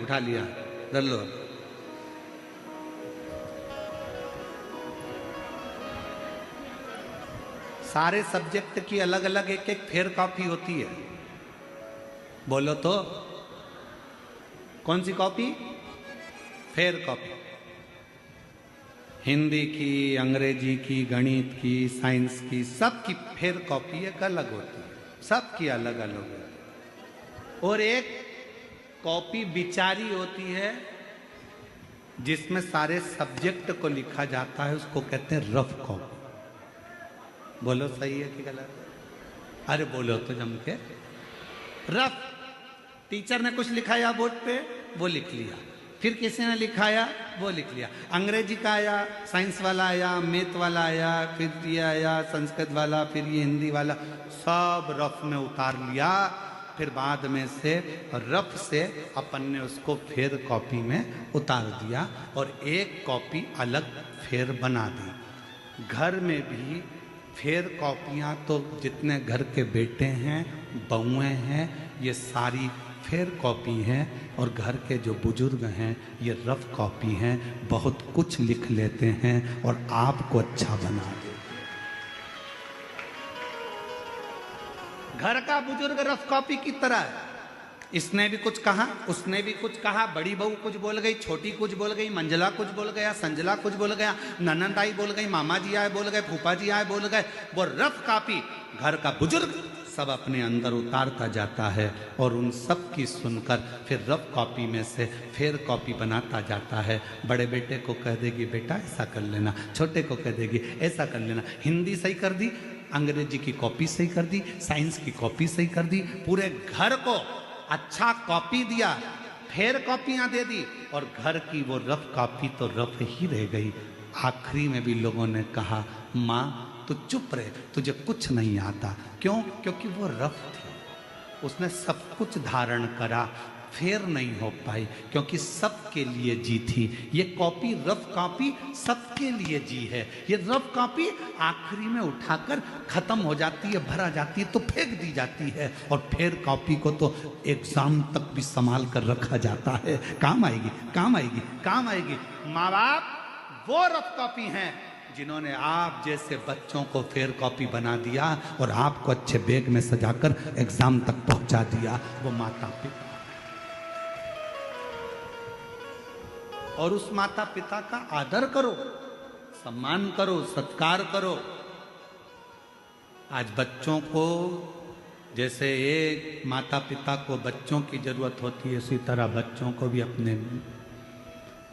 उठा लिया, धर लो। सारे सब्जेक्ट की अलग अलग एक एक फेयर कॉपी होती है। बोलो तो कौन सी कॉपी? Fair copy. हिंदी की, अंग्रेजी की, गणित की, साइंस की, सबकी फेयर कॉपी एक अलग होती है, सबकी अलग अलग होती है। और एक कॉपी बिचारी होती है जिसमें सारे सब्जेक्ट को लिखा जाता है, उसको कहते हैं रफ कॉपी। बोलो सही है कि गलत? अरे बोलो तो जम के। रफ, टीचर ने कुछ लिखाया बोर्ड पे, वो लिख लिया, फिर किसी ने लिखाया, वो लिख लिया। अंग्रेजी का आया, साइंस वाला आया, मैथ वाला आया, फिर ये आया संस्कृत वाला, फिर ये हिंदी वाला, सब रफ में उतार लिया। फिर बाद में से रफ से अपन ने उसको फेयर कॉपी में उतार दिया और एक कॉपी अलग फेयर बना दी। घर में भी फेयर कॉपियाँ तो जितने घर के बेटे हैं, बहुएँ हैं, ये सारी फेयर कॉपी हैं। और घर के जो बुजुर्ग हैं ये रफ कॉपी हैं, बहुत कुछ लिख लेते हैं और आपको अच्छा बना देते। घर का बुजुर्ग रफ कॉपी की तरह है, इसने भी कुछ कहा, उसने भी कुछ कहा, बड़ी बहू कुछ बोल गई, छोटी कुछ बोल गई, मंजला कुछ बोल गया, संजला कुछ बोल गया, ननंद आई बोल गई, मामा जी आए बोल गए, फूफा जी आए बोल गए। वो रफ कॉपी घर का बुजुर्ग सब अपने अंदर उतारता जाता है और उन सब की सुनकर फिर रफ कॉपी में से फेयर कॉपी बनाता जाता है। बड़े बेटे को कह देगी बेटा ऐसा कर लेना, छोटे को कह देगी ऐसा कर लेना। हिंदी सही कर दी, अंग्रेजी की कॉपी सही कर दी, साइंस की कॉपी सही कर दी, पूरे घर को अच्छा कॉपी दिया, फेयर कॉपियां दे दी और घर की वो रफ कॉपी तो रफ ही रह गई। आखिरी में भी लोगों ने कहा माँ तू चुप रहे, तुझे कुछ नहीं आता। क्यों? क्योंकि वो रफ थी, उसने सब कुछ धारण करा, फेयर नहीं हो पाई क्योंकि सबके लिए जी थी। ये कॉपी, रफ कॉपी सबके लिए जी है। ये रफ कॉपी आखिरी में उठाकर खत्म हो जाती है, भरा जाती है तो फेंक दी जाती है और फेयर कॉपी को तो एग्जाम तक भी संभाल कर रखा जाता है। काम आएगी, काम आएगी, काम आएगी। माँ बाप वो रफ कॉपी हैं जिन्होंने आप जैसे बच्चों को फेयर कॉपी बना दिया और आपको अच्छे बैग में सजाकर एग्जाम तक पहुंचा दिया, वो माता पिता। और उस माता पिता का आदर करो, सम्मान करो, सत्कार करो। आज बच्चों को जैसे एक माता पिता को बच्चों की जरूरत होती है, इसी तरह बच्चों को भी अपने